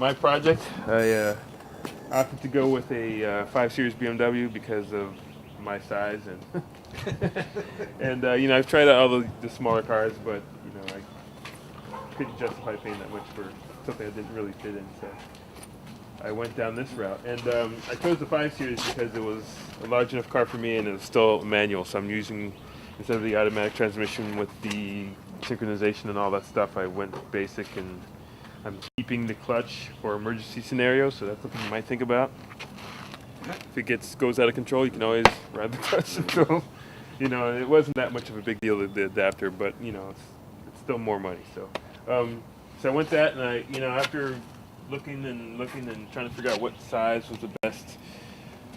my project. I opted to go with a 5 Series BMW because of my size and and you know, I've tried out all the smaller cars, but you know, I couldn't justify paying that much for something I didn't really fit in. So I went down this route, and I chose the 5 Series because it was a large enough car for me, and it was still manual. So I'm using, instead of the automatic transmission with the synchronization and all that stuff, I went basic, and I'm keeping the clutch for emergency scenarios. So that's something you might think about. If it goes out of control, you can always ride the clutch. So, you know, it wasn't that much of a big deal, the adapter, but you know, it's still more money. So, so I went that, and I, you know, after looking and trying to figure out what size was the best,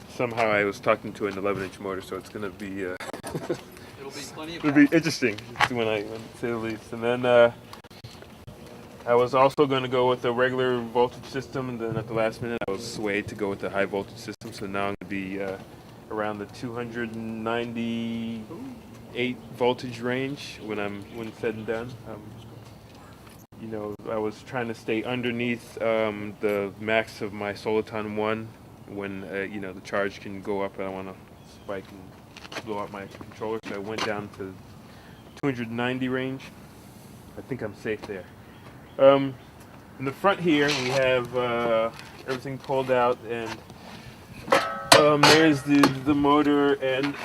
somehow I was talking to an 11-inch motor. So it's gonna be It'll be plenty of. it'll be interesting when I say the least. And then I was also going to go with a regular voltage system, and then at the last minute I was swayed to go with the high voltage system. So now I'm going to be around the 298 voltage range when said and done. You know, I was trying to stay underneath the max of my Soliton 1 when you know, the charge can go up and I want to spike and blow up my controller. So I went down to 290 range. I think I'm safe there. In the front here, we have everything pulled out, and there's the motor and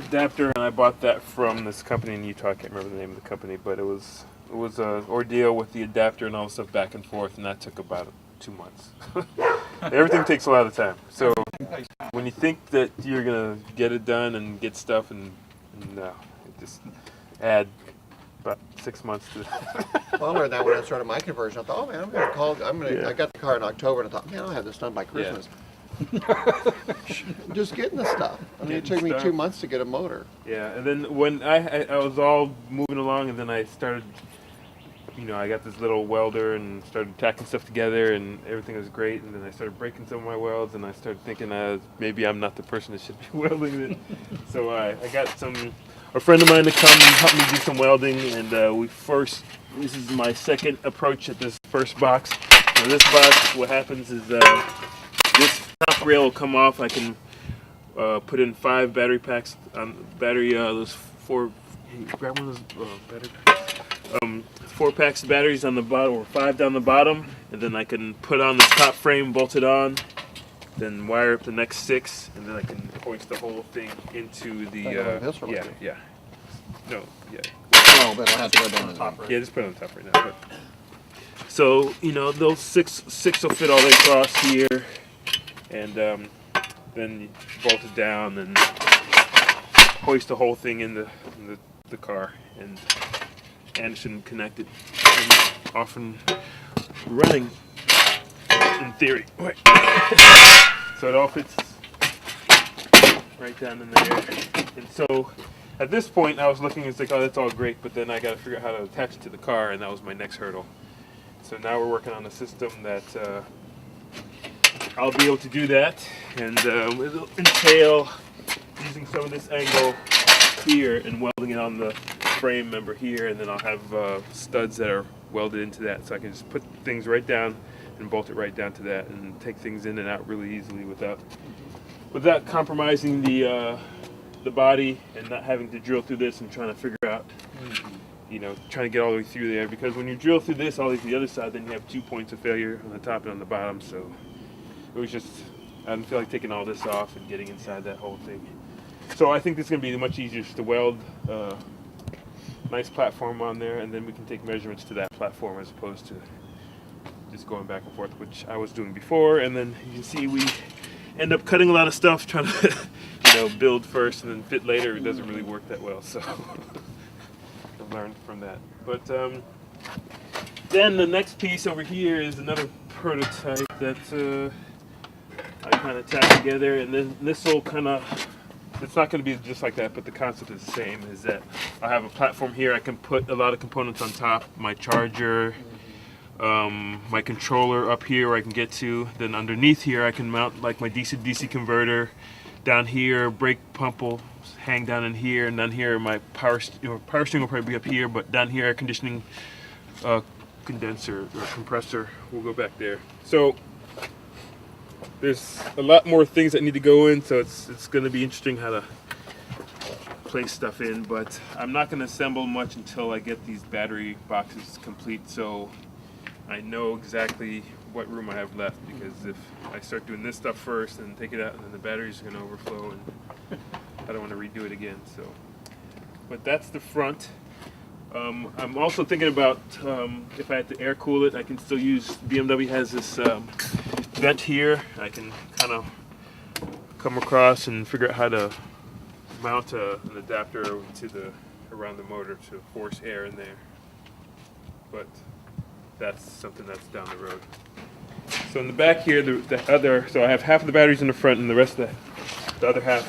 adapter, and I bought that from this company in Utah. I can't remember the name of the company, but it was an ordeal with the adapter and all the stuff back and forth, and that took about 2 months. Everything takes a lot of time. So when you think that you're gonna get it done and get stuff, and no, it just add about 6 months to. Well, I learned that when I started my conversion. I thought, oh man, I'm gonna call. Yeah. I got the car in October, and I thought, man, I'll have this done by Christmas. Just getting the stuff. I mean, it took me 2 months to get a motor. Yeah, and then when I was all moving along, and then I started, you know, I got this little welder and started tacking stuff together, and everything was great. And then I started breaking some of my welds, and I started thinking maybe I'm not the person that should be welding it. So I got a friend of mine to come and help me do some welding, and this is my second approach at this first box. So this box, what happens is this top rail will come off. I can put in 5 battery packs on those 4. Grab one of those battery packs. 4 packs of batteries on the bottom, or 5 down the bottom, and then I can put on the top frame, bolt it on, then wire up the next 6, and then I can hoist the whole thing into the. Yeah. No, yeah. Oh, but I'll have to go down to the top. Yeah, just put it on top right now. But, so you know, those six will fit all the way across here, and then you bolt it down and hoist the whole thing in the car, and Anderson connected, and off and running. In theory, right. So it all fits right down in there, and so. At this point, I was looking and it's like, oh, that's all great, but then I got to figure out how to attach it to the car, and that was my next hurdle. So now we're working on a system that I'll be able to do that, and it'll entail using some of this angle here and welding it on the frame member here, and then I'll have studs that are welded into that, so I can just put things right down and bolt it right down to that, and take things in and out really easily without compromising the body, and not having to drill through this and trying to figure out, you know, trying to get all the way through there, because when you drill through this all the way to the other side, then you have 2 points of failure on the top and on the bottom. So it was just, I didn't feel like taking all this off and getting inside that whole thing. So I think this is going to be much easier just to weld a nice platform on there, and then we can take measurements to that platform as opposed to just going back and forth, which I was doing before. And then you can see we end up cutting a lot of stuff, trying to you know, build first and then fit later. It doesn't really work that well, so I've learned from that. But then the next piece over here is another prototype that I kind of tack together, and then this will kind of, it's not going to be just like that, but the concept is the same, is that I have a platform here. I can put a lot of components on top, my charger, my controller up here where I can get to. Then underneath here I can mount like my DC-DC converter. Down here, brake pump will hang down in here, and down here my power steering will probably be up here, but down here air conditioning condenser or compressor will go back there. So there's a lot more things that need to go in, so it's going to be interesting how to place stuff in, but I'm not going to assemble much until I get these battery boxes complete, so I know exactly what room I have left, because if I start doing this stuff first and take it out and then the batteries are going to overflow and I don't want to redo it again. So, but that's the front. I'm also thinking about if I had to air cool it, I can still use, BMW has this vent here. I can kind of come across and figure out how to mount an adapter to around the motor to force air in there. But that's something that's down the road. So in the back here, so I have half of the batteries in the front and the rest of the other half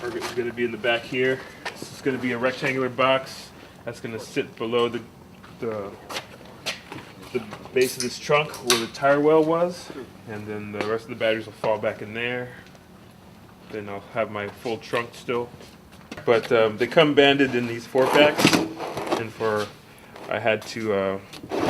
are going to be in the back here. This is going to be a rectangular box that's going to sit below the base of this trunk where the tire well was, and then the rest of the batteries will fall back in there. Then I'll have my full trunk still. But they come banded in these 4-packs, and I had to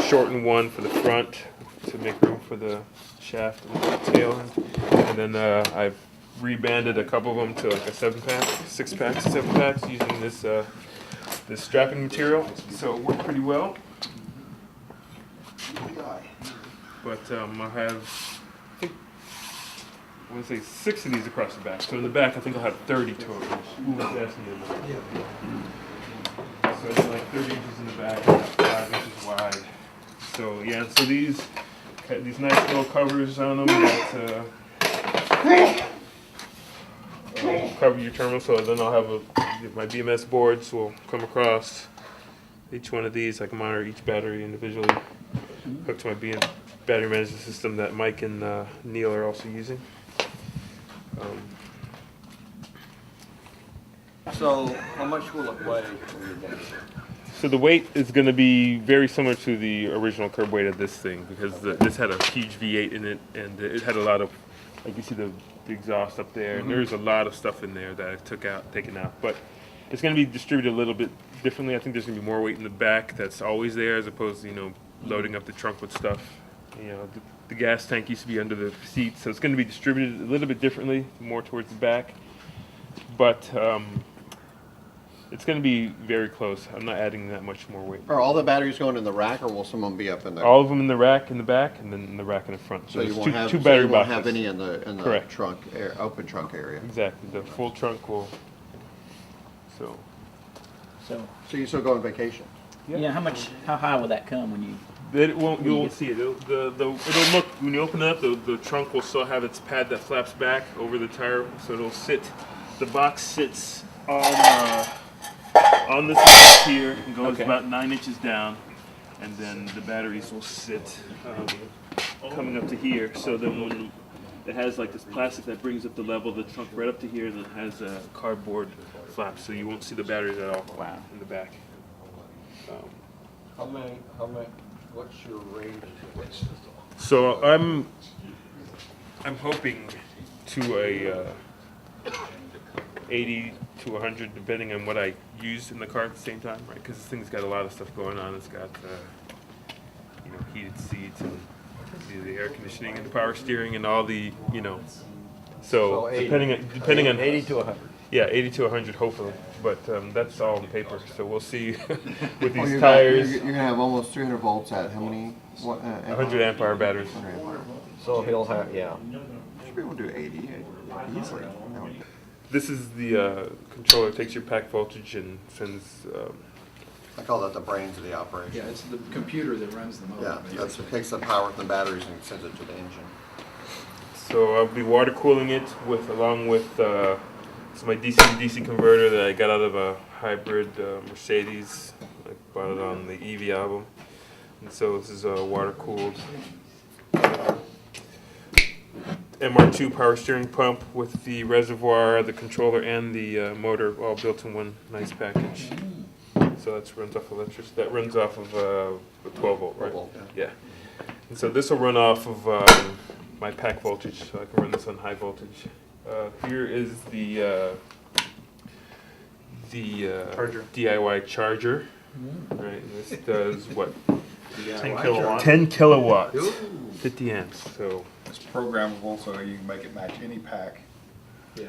shorten one for the front to make room for the shaft and the tail end. And then I've rebanded a couple of them to like a 7-pack, 6-packs, 7-packs using this this strapping material. So it worked pretty well. But I have, I want to say 6 of these across the back. So in the back, I think I'll have 30 total. Ooh, that's asking me. So it's like 30 inches in the back, 5 inches wide. So yeah, so these nice little covers on them that cover your terminal. So then I'll have my BMS boards will come across each one of these. I can monitor each battery individually, hooked to my battery management system that Mike and Neil are also using. So, how much will it weigh when you're done? So the weight is going to be very similar to the original curb weight of this thing, because this had a huge V8 in it, and it had a lot of, like you see the exhaust up there, and there's a lot of stuff in there that I taken out. But it's going to be distributed a little bit differently. I think there's going to be more weight in the back that's always there, as opposed to loading up the trunk with stuff. The gas tank used to be under the seat, so it's going to be distributed a little bit differently, more towards the back. But it's going to be very close. I'm not adding that much more weight. Are all the batteries going in the rack, or will some of them be up in there? All of them in the rack in the back, and then in the rack in the front. So you there's won't have two battery boxes. have any in the Correct. trunk, open trunk area. Exactly. The full trunk will. So So you still go on vacation? Yeah. How high will that come when you? It won't. You won't see it. It'll look when you open it up. The trunk will still have its pad that flaps back over the tire, so it'll sit. The box sits on this box here and goes about 9 inches down, and then the batteries will sit coming up to here. So then when it has like this plastic that brings up the level of the trunk right up to here, and then has a cardboard flap, so you won't see the batteries at all. Wow. In the back. How many, what's your range? So I'm hoping to a 80 to 100, depending on what I use in the car at the same time, right? Because this thing's got a lot of stuff going on. It's got heated seats and the air conditioning and the power steering and all the So depending on 80 to 100. Yeah, 80 to 100 hopefully, but that's all on paper. So we'll see with these tires. You're gonna have almost 300 volts at how many? 100 amp hour batteries. So he'll have, yeah. Should be able to do 80 easily. This is the controller. It takes your pack voltage and sends. I call that the brains of the operation. Yeah, it's the computer that runs the motor. Yeah, that's what takes the power from the batteries and sends it to the engine. So I'll be water cooling it along with it's my DC to DC converter that I got out of a hybrid Mercedes. I bought it on the EV album, and so this is a water cooled MR2 power steering pump with the reservoir, the controller, and the motor all built in one nice package. So that runs off electricity. That runs off of a 12 volt, right? 12 volt, yeah. And so this will run off of my pack voltage, so I can run this on high voltage. Here is the DIY charger. Right, and this does what? 10 kilowatts. 10 kilowatts, 50 amps. So It's programmable, so you can make it match any pack. Yeah.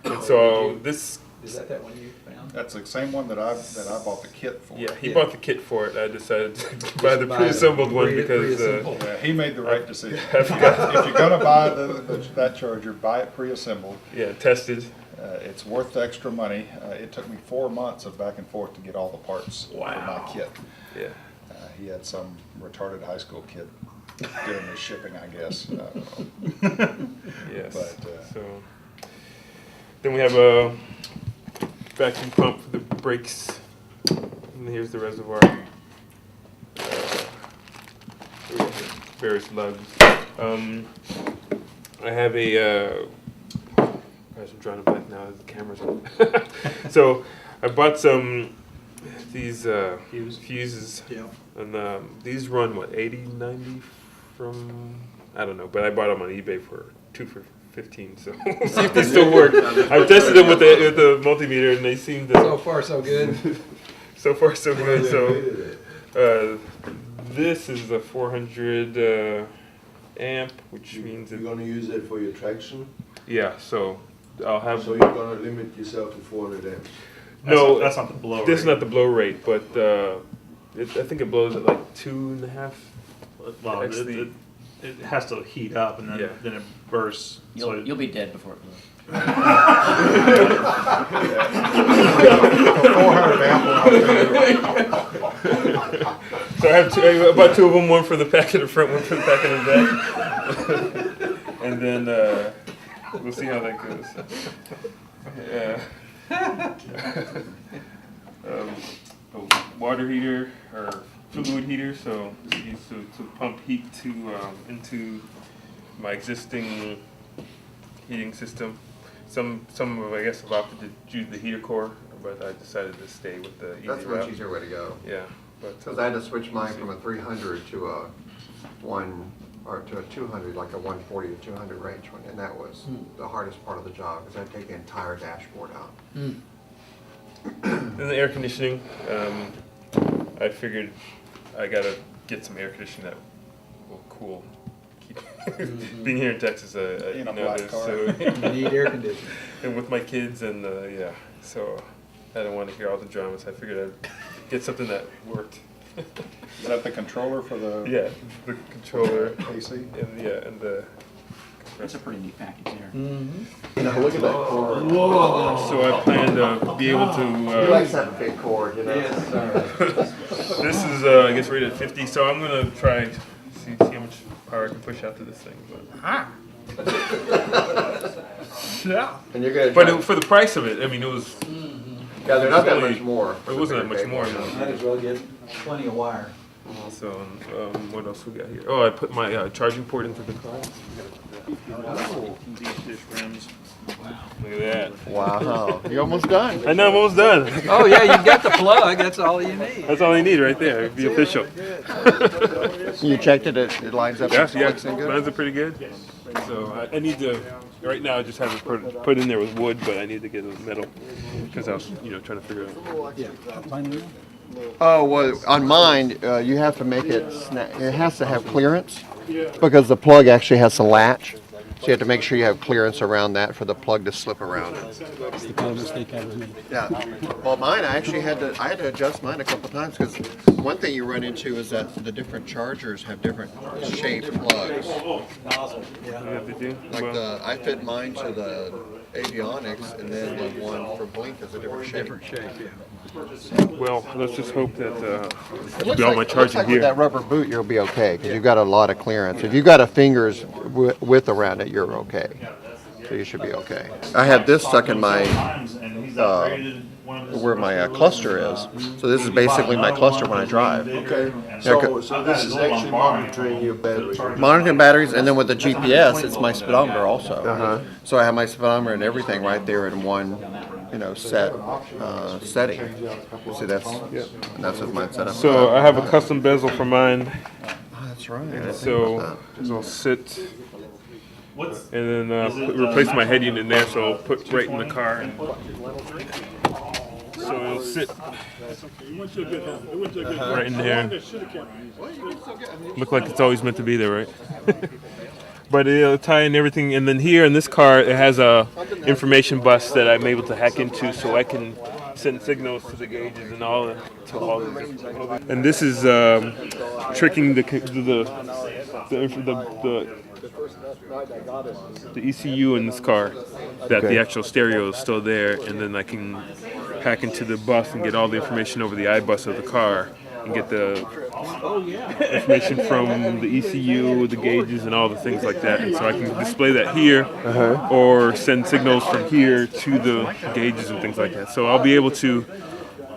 and so this. Is that one you found? That's the same one that I bought the kit for. Yeah, he Yeah. bought the kit for it. I decided to buy the buy pre-assembled the one because pre-assembled. Yeah, he made the right decision. I forgot. If you're gonna buy that charger, buy it pre-assembled. Yeah, tested. It's worth the extra money. It took me 4 months of back and forth to get all the parts for my kit. Yeah. He had some retarded high school kid doing the shipping, I guess. I don't know. Yes. But, so then we have a vacuum pump for the brakes. And here's the reservoir. Various lugs. I have a. I'm drawing a blank now. The camera's on. So I bought some these fuses. Yeah. And these run what 80, 90 from I don't know, but I bought them on eBay for 2 for 15. So we'll see if they still work. I've tested them with the multimeter, and they seem to. So far, so good. So far, so good. So this is a 400 amp, which means You're gonna use it for your traction, yeah. So I'll have. so you're gonna limit yourself to 400 amps. No, That's not the blow this is rate. not the blow rate, but I think it blows at like 2.5. Well, Actually- it has to heat up and then, Yeah. then it bursts. You'll be dead before it blows. 400 amp one. So I bought 2 of them, one for the pack in the front, one for the pack in the back. And then we'll see how that goes. A water heater or fluid heater, so it's used to pump heat into my existing heating system. Some of I guess have opted to use the heater core, but I decided to stay with the easy That's a much route. easier way to go. Yeah, but Because I had to switch mine from a 300 to a 200, like a 140 to 200 range one, and that was the hardest part of the job, because I'd take the entire dashboard out. then the air conditioning. I figured I gotta get some air conditioning that will cool. Being here in Texas, In a black there's car. so You need air conditioning. and with my kids and yeah, so I don't want to hear all the dramas. I figured I'd get something that worked. Is that the controller for the Yeah, the controller AC? and the It's a pretty neat package there. Now, look at that cord. so I plan to be able He to. likes that big cord, you know? Yes, sir. This is I guess rated at 50, so I'm gonna try see how much power I can push out to this thing. And you're gonna. But for the price of it, I mean, it was. Yeah, they're not that only- much more. It wasn't that much more. Might as well get plenty of wire. So what else we got here? Oh, I put my charging port into the car. Deep dish rims. Look at that. Wow, you're almost done. I know I'm almost done. Oh, yeah, you've got the plug. That's all you need. That's all I need right there. Be official. You checked it, it lines up. Yeah, it's yeah. looks in good? Mine's are pretty good. So I need to. Right now, I just have it put in there with wood, but I need to get a metal because I was, trying to figure out. Oh, well, on mine, you have to make it, it has to have clearance because the plug actually has a latch. So you have to make sure you have clearance around that for the plug to slip around it. That's the kind of mistake I was making. Yeah. Well, mine, I actually had to adjust mine a couple times because one thing you run into is that the different chargers have different shaped plugs. I fit mine to the avionics, and then the one for Blink is a different shape. Well, let's just hope that It looks be all my like, charging with here. that rubber boot, you'll be okay because you've got a lot of clearance. If you've got a fingers width around it, you're okay. So you should be okay. I had this stuck in my where my cluster is. So this is basically my cluster when I drive. Okay, so this is actually monitoring your battery. Monitoring batteries, and then with the GPS, it's my speedometer also. So I have my speedometer and everything right there in one, setting. See, that's with mine set up. So I have a custom bezel for mine. Oh, that's right. I didn't think So about I'll sit and then replace my head unit in there. So I'll put right in the car. And So it'll sit right in there. Look like it's always meant to be there, right? But it'll tie in everything, and then here in this car, it has a information bus that I'm able to hack into, so I can send signals to the gauges and all the. And this is tricking the ECU in this car, that the actual stereo is still there, and then I can hack into the bus and get all the information over the iBus of the car, and get the information from the ECU, the gauges, and all the things like that. And so I can display that here, or send signals from here to the gauges and things like that. So I'll be able to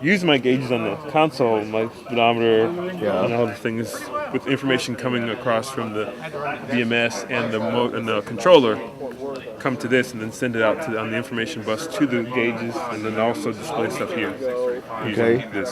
use my gauges on the console, my speedometer, and all the things, with information coming across from the BMS and the controller, come to this and then send it out on the information bus to the gauges, and then also display stuff here using this.